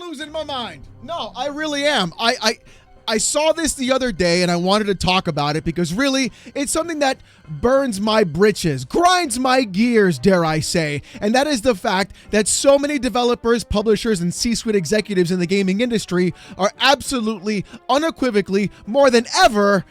losing my mind. No, I really am. I saw this the other day and I wanted to talk about it because really it's something that burns my britches, grinds my gears, dare I say. And that is the fact that so many developers, publishers, and C-suite executives in the gaming industry are absolutely, unequivocally, more than ever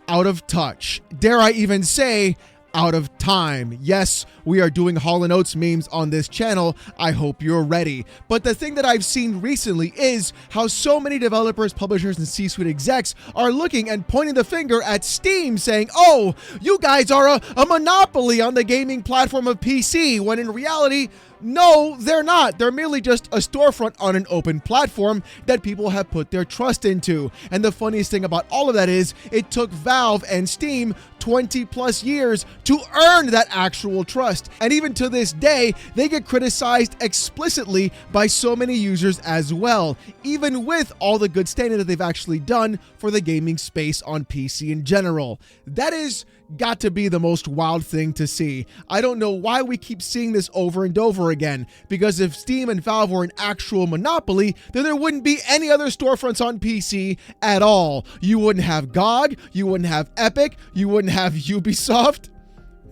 out of touch. Dare I even say, out of time. Yes, we are doing Hall & Oates memes on this channel. I hope you're ready. But the thing that I've seen recently is how so many developers, publishers, and C-suite execs are looking and pointing the finger at Steam saying, oh, you guys are a monopoly on the gaming platform of PC, when in reality, no, they're not. They're merely just a storefront on an open platform that people have put their trust into. And the funniest thing about all of that is it took Valve and Steam 20 plus years to earn that actual trust. And even to this day, they get criticized explicitly by so many users as well, even with all the good standing that they've actually done for the gaming space on PC in general. That is got to be the most wild thing to see. I don't know why we keep seeing this over and over again, because if Steam and Valve were an actual monopoly, then there wouldn't be any other storefronts on PC at all. You wouldn't have GOG, you wouldn't have Epic, you wouldn't have Ubisoft,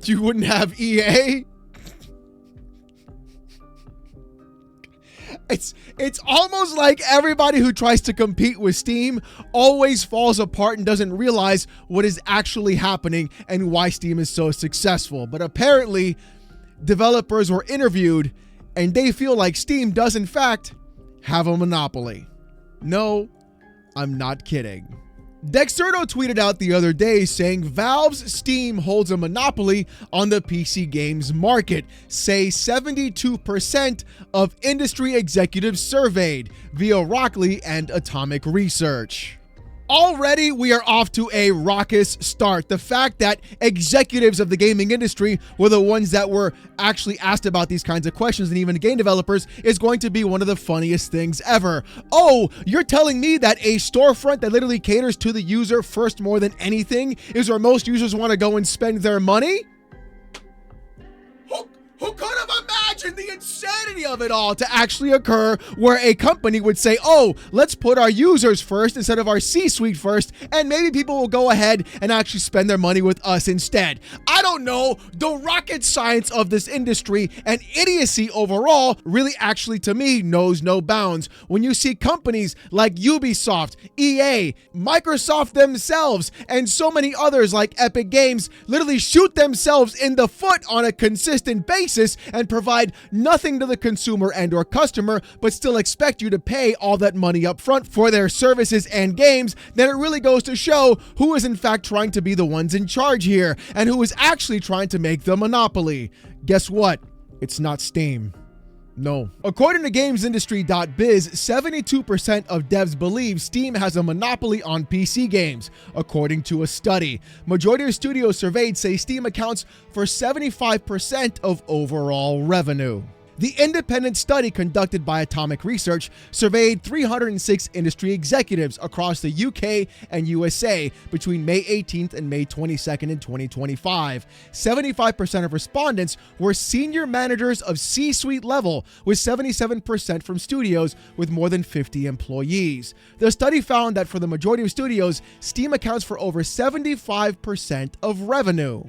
you wouldn't have EA. It's almost like everybody who tries to compete with Steam always falls apart and doesn't realize what is actually happening and why Steam is so successful. But apparently, developers were interviewed and they feel like Steam does in fact have a monopoly. No, I'm not kidding. Dexerto tweeted out the other day saying Valve's Steam holds a monopoly on the PC games market, say 72% of industry executives surveyed via Rockley and Atomic Research. Already, we are off to a raucous start. The fact that executives of the gaming industry were the ones that were actually asked about these kinds of questions, and even game developers, is going to be one of the funniest things ever. Oh, you're telling me that a storefront that literally caters to the user first more than anything is where most users want to go and spend their money? Who could have imagined the insanity of it all to actually occur, where a company would say, oh, let's put our users first instead of our C-suite first, and maybe people will go ahead and actually spend their money with us instead. I don't know. The rocket science of this industry and idiocy overall really actually, to me, knows no bounds. When you see companies like Ubisoft, EA, Microsoft themselves, and so many others like Epic Games literally shoot themselves in the foot on a consistent basis and provide nothing to the consumer and or customer, but still expect you to pay all that money up front for their services and games, then it really goes to show who is in fact trying to be the ones in charge here and who is actually trying to make the monopoly. Guess what? It's not Steam. No. According to GamesIndustry.biz, 72% of devs believe Steam has a monopoly on PC games, according to a study. Majority of studios surveyed say Steam accounts for 75% of overall revenue. The independent study conducted by Atomic Research surveyed 306 industry executives across the UK and USA between May 18th and May 22nd in 2025. 75% of respondents were senior managers of C-suite level, with 77% from studios with more than 50 employees. The study found that for the majority of studios, Steam accounts for over 75% of revenue.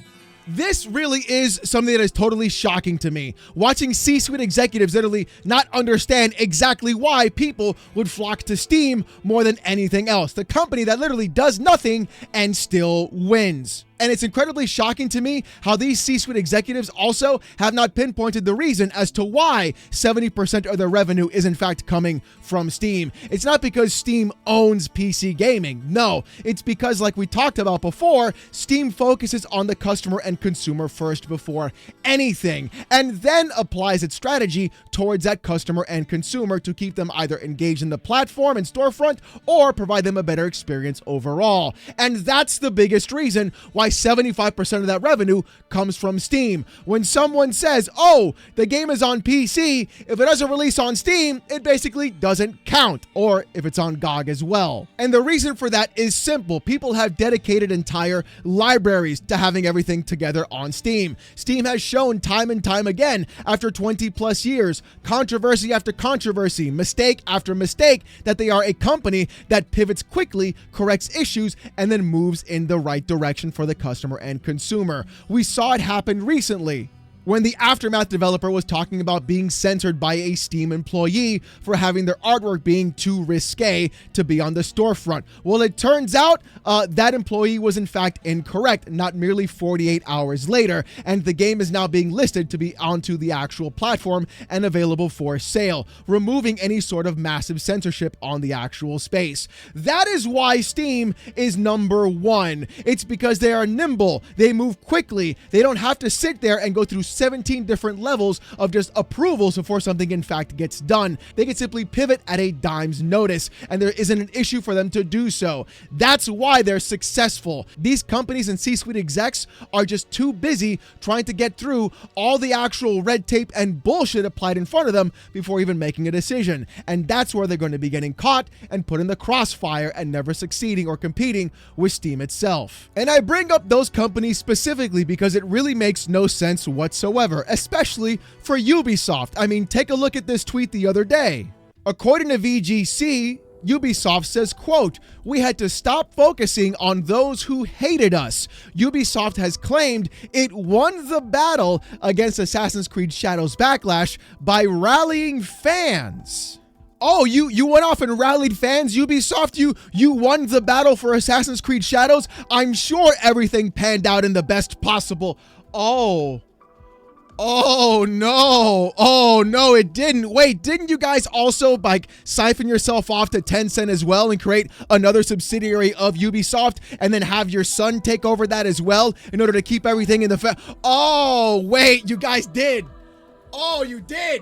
This really is something that is totally shocking to me. Watching C-suite executives literally not understand exactly why people would flock to Steam more than anything else. The company that literally does nothing and still wins. And it's incredibly shocking to me how these C-suite executives also have not pinpointed the reason as to why 70% of their revenue is in fact coming from Steam. It's not because Steam owns PC gaming. No, it's because, like we talked about before, Steam focuses on the customer and consumer first before anything, and then applies its strategy towards that customer and consumer to keep them either engaged in the platform and storefront or provide them a better experience overall. And that's the biggest reason why why 75% of that revenue comes from Steam. When someone says, oh, the game is on PC, if it doesn't release on Steam, it basically doesn't count, or if it's on GOG as well. And the reason for that is simple. People have dedicated entire libraries to having everything together on Steam. Steam has shown time and time again, after 20 plus years, controversy after controversy, mistake after mistake, that they are a company that pivots quickly, corrects issues, and then moves in the right direction for the customer and consumer. We saw it happen recently when the Aftermath developer was talking about being censored by a Steam employee for having their artwork being too risque to be on the storefront. Well, it turns out that employee was in fact incorrect, not merely 48 hours later, and the game is now being listed to be onto the actual platform and available for sale, removing any sort of massive censorship on the actual space. That is why Steam is number one. It's because they are nimble, they move quickly, they don't have to sit there and go through 17 different levels of just approvals before something in fact gets done. They can simply pivot at a dime's notice, and there isn't an issue for them to do so. That's why they're successful. These companies and C-suite execs are just too busy trying to get through all the actual red tape and bullshit applied in front of them before even making a decision. And that's where they're going to be getting caught and put in the crossfire and never succeeding or competing with Steam itself. And I bring up those companies specifically because it really makes no sense whatsoever, especially for Ubisoft. I mean, take a look at this tweet the other day. According to VGC, Ubisoft says, quote, "We had to stop focusing on those who hated us. Ubisoft has claimed it won the battle against Assassin's Creed Shadows Backlash by rallying fans." Oh, you went off and rallied fans, Ubisoft? You won the battle for Assassin's Creed Shadows? I'm sure everything panned out in the best possible. Oh no, it didn't. Wait, didn't you guys also like siphon yourself off to Tencent as well and create another subsidiary of Ubisoft and then have your son take over that as well in order to keep everything in the Oh, wait, you guys did. Oh, you did.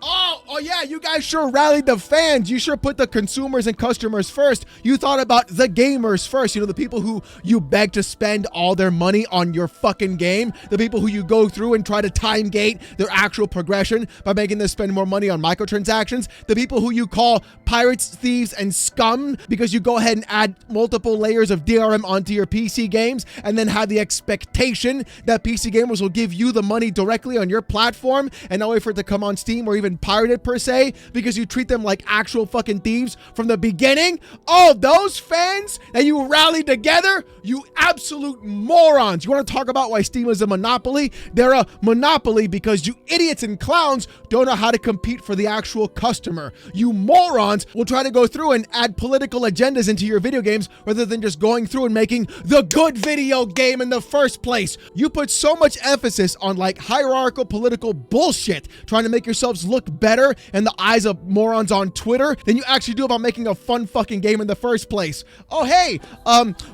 Oh yeah, you guys sure rallied the fans. You sure put the consumers and customers first. You thought about the gamers first. You know, the people who you beg to spend all their money on your fucking game. The people who you go through and try to time gate their actual progression by making them spend more money on microtransactions. The people who you call pirates, thieves, and scum because you go ahead and add multiple layers of DRM onto your PC games and then have the expectation that PC gamers will give you the money directly on your platform and not wait for it to come on Steam or even pirated per se because you treat them like actual fucking thieves from the beginning. Oh, those fans that you rallied together, you absolute morons. You want to talk about why Steam is a monopoly? They're a monopoly because you idiots and clowns don't know how to compete for the actual customer. You morons will try to go through and add political agendas into your video games rather than just going through and making the good video game in the first place. You put so much emphasis on like hierarchical political bullshit trying to make yourselves look better in the eyes of morons on Twitter than you actually do about making a fun fucking game in the first place. Oh, hey,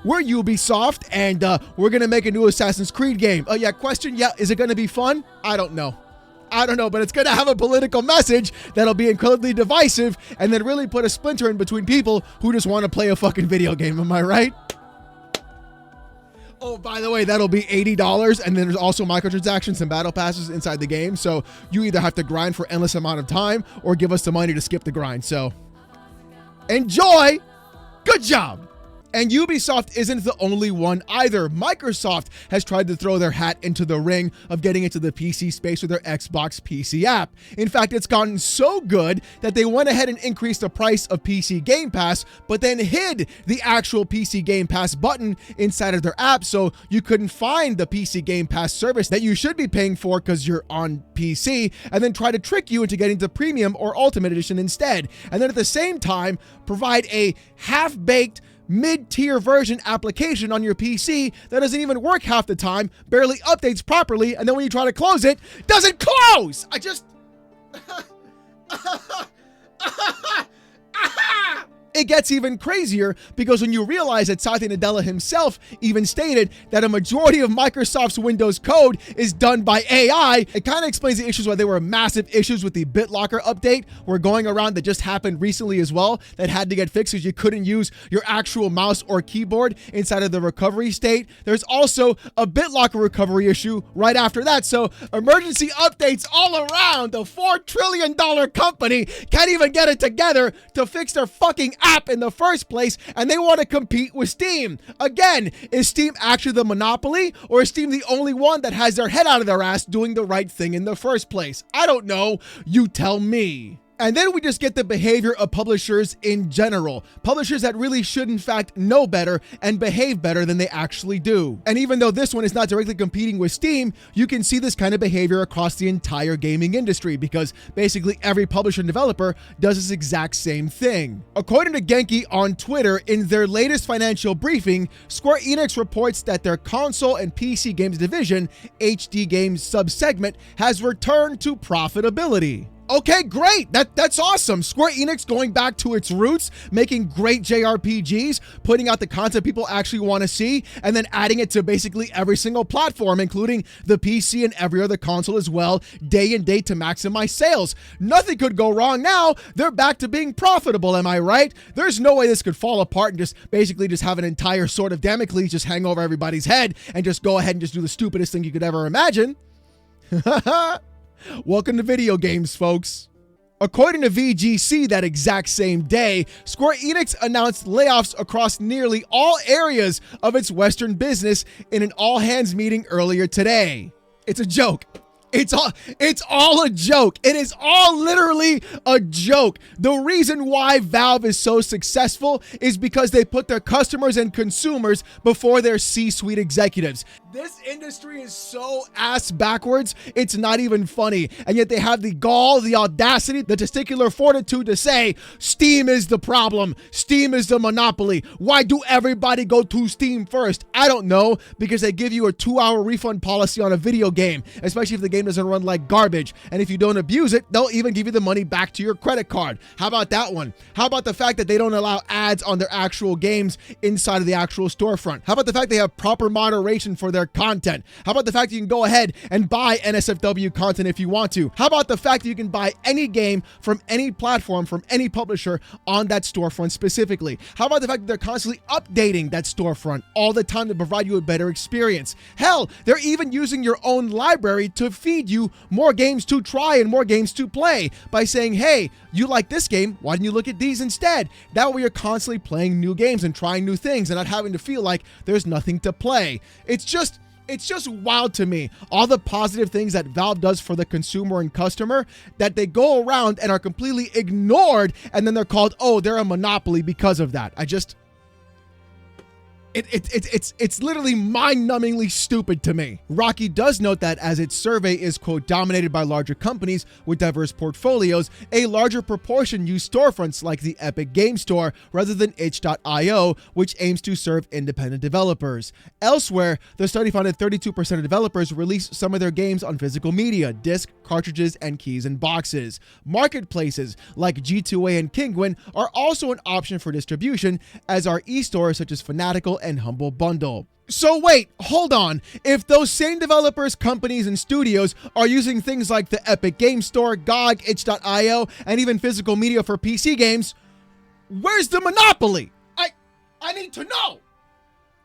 we're Ubisoft and we're gonna make a new Assassin's Creed game. Oh yeah, question, yeah, is it gonna be fun? I don't know, but it's gonna have a political message that'll be incredibly divisive and then really put a splinter in between people who just want to play a fucking video game. Am I right? Oh, by the way, that'll be $80, and then there's also microtransactions and battle passes inside the game, so you either have to grind for endless amount of time or give us the money to skip the grind, so enjoy! Good job! And Ubisoft isn't the only one either. Microsoft has tried to throw their hat into the ring of getting into the PC space with their Xbox PC app. In fact, it's gotten so good that they went ahead and increased the price of PC Game Pass, but then hid the actual PC Game Pass button inside of their app so you couldn't find the PC Game Pass service that you should be paying for because you're on PC, and then try to trick you into getting the Premium or Ultimate Edition instead. And then at the same time, provide a half-baked mid-tier version application on your PC that doesn't even work half the time, barely updates properly, and then when you try to close it, doesn't close! It gets even crazier because when you realize that Satya Nadella himself even stated that a majority of Microsoft's Windows code is done by AI, it kind of explains the issues why there were massive issues with the BitLocker update were going around that just happened recently as well that had to get fixed because you couldn't use your actual mouse or keyboard inside of the recovery state. There's also a BitLocker recovery issue right after that. So emergency updates all around. The $4 trillion company can't even get it together to fix their fucking app in the first place, and they want to compete with Steam. Again, is Steam actually the monopoly, or is Steam the only one that has their head out of their ass doing the right thing in the first place? I don't know. You tell me. And then we just get the behavior of publishers in general. Publishers that really should in fact know better and behave better than they actually do. And even though this one is not directly competing with Steam, you can see this kind of behavior across the entire gaming industry because basically every publisher and developer does this exact same thing. According to Genki on Twitter, in their latest financial briefing, Square Enix reports that their console and PC games division, HD Games subsegment, has returned to profitability. Okay, great. That's awesome. Square Enix going back to its roots, making great JRPGs, putting out the content people actually want to see, and then adding it to basically every single platform, including the PC and every other console as well, day and date to maximize sales. Nothing could go wrong now. They're back to being profitable, am I right? There's no way this could fall apart and just basically just have an entire sword of Damocles just hang over everybody's head and just go ahead and just do the stupidest thing you could ever imagine. Welcome to video games, folks. According to VGC that exact same day, Square Enix announced layoffs across nearly all areas of its Western business in an all-hands meeting earlier today. It's a joke. It's all a joke. It is all literally a joke. The reason why Valve is so successful is because they put their customers and consumers before their C-suite executives. This industry is so ass backwards, it's not even funny. And yet they have the gall, the audacity, the testicular fortitude to say, Steam is the problem. Steam is the monopoly. Why do everybody go to Steam first? I don't know, because they give you a 2-hour refund policy on a video game, especially if the game doesn't run like garbage. And if you don't abuse it, they'll even give you the money back to your credit card. How about that one? How about the fact that they don't allow ads on their actual games inside of the actual storefront? How about the fact they have proper moderation for their content? How about the fact that you can go ahead and buy NSFW content if you want to? How about the fact that you can buy any game from any platform, from any publisher on that storefront specifically? How about the fact that they're constantly updating that storefront all the time to provide you a better experience? Hell, they're even using your own library to feed you more games to try and more games to play by saying, hey, you like this game, why didn't you look at these instead? That way you're constantly playing new games and trying new things and not having to feel like there's nothing to play. It's just wild to me, all the positive things that Valve does for the consumer and customer that they go around and are completely ignored, and then they're called, oh, they're a monopoly because of that. It's literally mind-numbingly stupid to me. Rocky does note that as its survey is, quote, dominated by larger companies with diverse portfolios, a larger proportion use storefronts like the Epic Game Store rather than itch.io, which aims to serve independent developers. Elsewhere, the study found that 32% of developers release some of their games on physical media, disc, cartridges, and keys and boxes. Marketplaces like G2A and Kinguin are also an option for distribution, as are e-stores such as Fanatical and Humble Bundle. So wait, hold on. If those same developers, companies, and studios are using things like the Epic Game Store, GOG, itch.io, and even physical media for PC games, where's the monopoly? I need to know.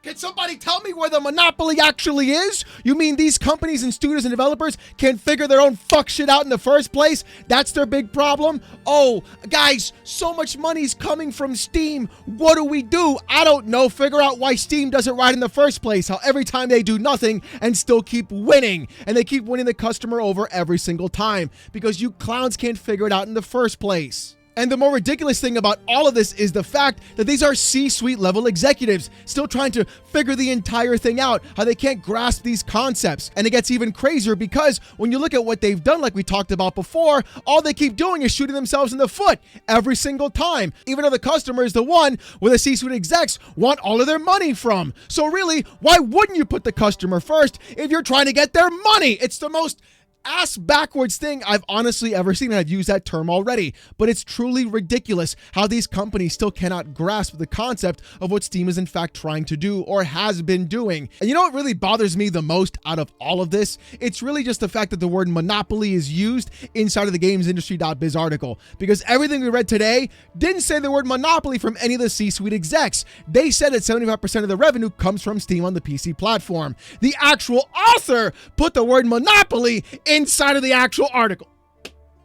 Can somebody tell me where the monopoly actually is? You mean these companies and studios and developers can't figure their own fuck shit out in the first place? That's their big problem? Oh, guys, so much money's coming from Steam. What do? I don't know. Figure out why Steam doesn't ride in the first place. How every time they do nothing and still keep winning. And they keep winning the customer over every single time. Because you clowns can't figure it out in the first place. And the more ridiculous thing about all of this is the fact that these are C-suite level executives still trying to figure the entire thing out, how they can't grasp these concepts. And it gets even crazier because when you look at what they've done, like we talked about before, all they keep doing is shooting themselves in the foot every single time, even though the customer is the one where the C-suite execs want all of their money from. So really, why wouldn't you put the customer first if you're trying to get their money? It's the most ass backwards thing I've honestly ever seen, and I've used that term already. But it's truly ridiculous how these companies still cannot grasp the concept of what Steam is in fact trying to do or has been doing. And you know what really bothers me the most out of all of this? It's really just the fact that the word monopoly is used inside of the gamesindustry.biz article, because everything we read today didn't say the word monopoly from any of the C-suite execs. They said that 75% of the revenue comes from Steam on the PC platform. The actual author put the word monopoly inside of the actual article.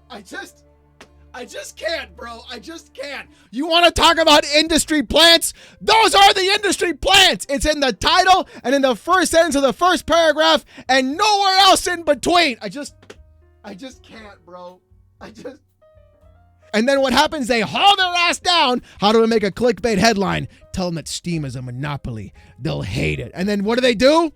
I just can't, bro. I just can't. You want to talk about industry plants? Those are the industry plants. It's in the title and in the first sentence of the first paragraph and nowhere else in between. I just can't, bro. And then what happens? They haul their ass down. How do we make a clickbait headline? Tell them that Steam is a monopoly. They'll hate it. And then what do?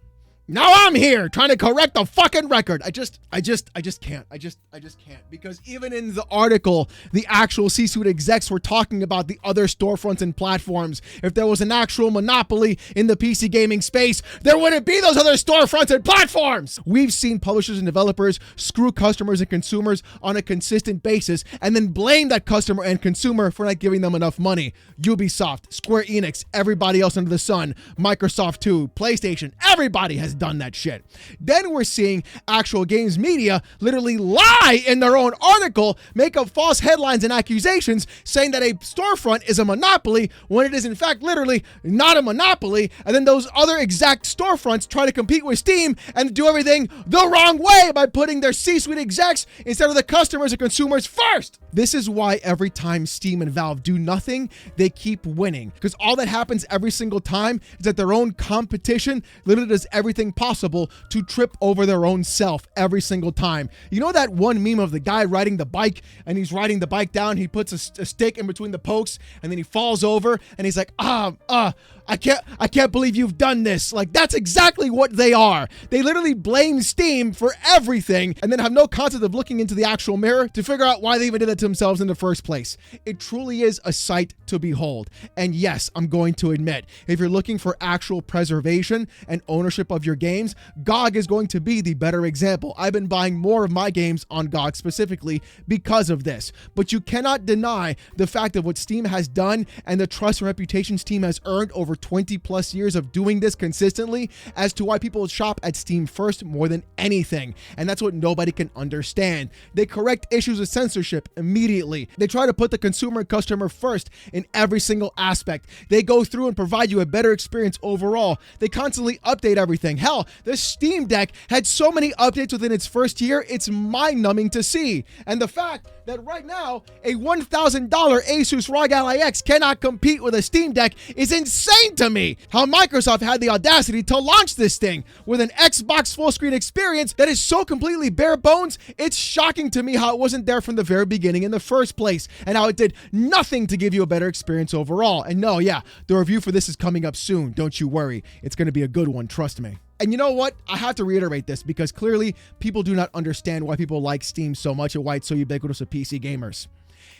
Now I'm here trying to correct the fucking record. I just can't. I just can't. Because even in the article, the actual C-suite execs were talking about the other storefronts and platforms. If there was an actual monopoly in the PC gaming space, there wouldn't be those other storefronts and platforms. We've seen publishers and developers screw customers and consumers on a consistent basis and then blame that customer and consumer for not giving them enough money. Ubisoft, Square Enix, everybody else under the sun, Microsoft too, PlayStation, everybody has done that shit. Then we're seeing actual games media literally lie in their own article, make up false headlines and accusations saying that a storefront is a monopoly when it is in fact literally not a monopoly, and then those other exact storefronts try to compete with Steam and do everything the wrong way by putting their C-suite execs instead of the customers and consumers first. This is why every time Steam and Valve do nothing, they keep winning, because all that happens every single time is that their own competition literally does everything possible to trip over their own self every single time. You know that one meme of the guy riding the bike, and he's riding the bike down, he puts a stick in between the pokes, and then he falls over and he's like, I can't believe you've done this. Like, that's exactly what they are. They literally blame Steam for everything and then have no concept of looking into the actual mirror to figure out why they even did that to themselves in the first place. It truly is a sight to behold. And yes, I'm going to admit, if you're looking for actual preservation and ownership of your games, GOG is going to be the better example. I've been buying more of my games on GOG specifically because of this. But you cannot deny the fact of what Steam has done and the trust and reputation Steam has earned over 20 plus years of doing this consistently as to why people shop at Steam first more than anything. And that's what nobody can understand. They correct issues of censorship immediately. They try to put the consumer and customer first in every single aspect. They go through and provide you a better experience overall. They constantly update everything. Hell, the Steam Deck had so many updates within its first year, it's mind-numbing to see. And the fact that right now, a $1,000 Asus ROG Ally X cannot compete with a Steam Deck is insane to me. How Microsoft had the audacity to launch this thing with an Xbox full screen experience that is so completely bare bones, it's shocking to me how it wasn't there from the very beginning in the first place, and how it did nothing to give you a better experience overall. And no, yeah, the review for this is coming up soon. Don't you worry. It's going to be a good one, trust me. And you know what? I have to reiterate this because clearly people do not understand why people like Steam so much and why it's so ubiquitous with PC gamers.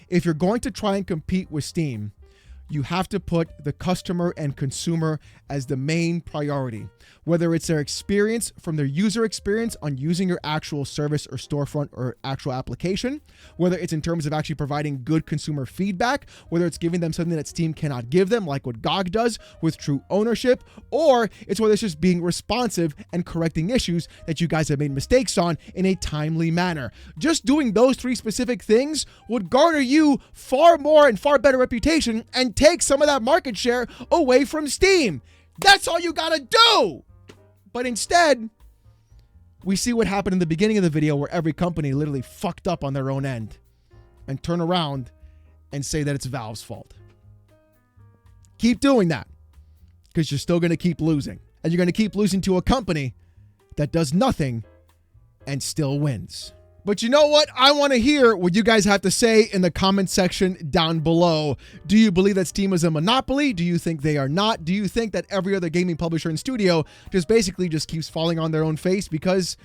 If you're going to try and compete with Steam, you have to put the customer and consumer as the main priority. Whether it's their experience from their user experience on using your actual service or storefront or actual application, whether it's in terms of actually providing good consumer feedback, whether it's giving them something that Steam cannot give them, like what GOG does with true ownership, or it's whether it's just being responsive and correcting issues that you guys have made mistakes on in a timely manner. Just doing those three specific things would garner you far more and far better reputation and take some of that market share away from Steam. That's all you gotta do. But instead, we see what happened in the beginning of the video where every company literally fucked up on their own end and turn around and say that it's Valve's fault. Keep doing that because you're still going to keep losing. And you're going to keep losing to a company that does nothing and still wins. But you know what? I want to hear what you guys have to say in the comment section down below. Do you believe that Steam is a monopoly? Do you think they are not? Do you think that every other gaming publisher and studio just basically just keeps falling on their own face? Because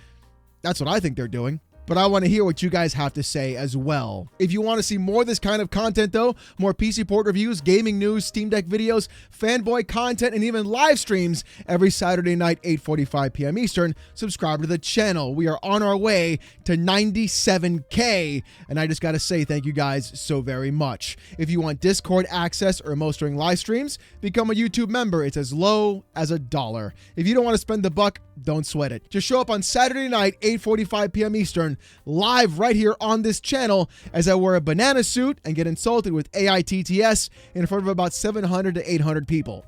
that's what I think they're doing. but I want to hear what you guys have to say as well. If you want to see more of this kind of content though, more PC port reviews, gaming news, Steam Deck videos, fanboy content, and even live streams every Saturday night, 8:45 p.m. Eastern, subscribe to the channel. We are on our way to 97K, and I just got to say thank you guys so very much. If you want Discord access or emotes during live streams, become a YouTube member. It's as low as $1. If you don't want to spend the buck, don't sweat it. Just show up on Saturday night, 8:45 p.m. Eastern, live right here on this channel as I wear a banana suit and get insulted with AITTS in front of about 700 to 800 people.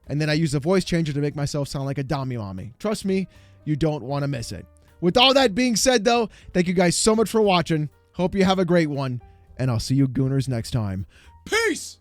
And then I use a voice changer to make myself sound like a Dami Mommy. Trust me, you don't want to miss it. With all that being said though, thank you guys so much for watching. Hope you have a great one, and I'll see you gooners next time. Peace!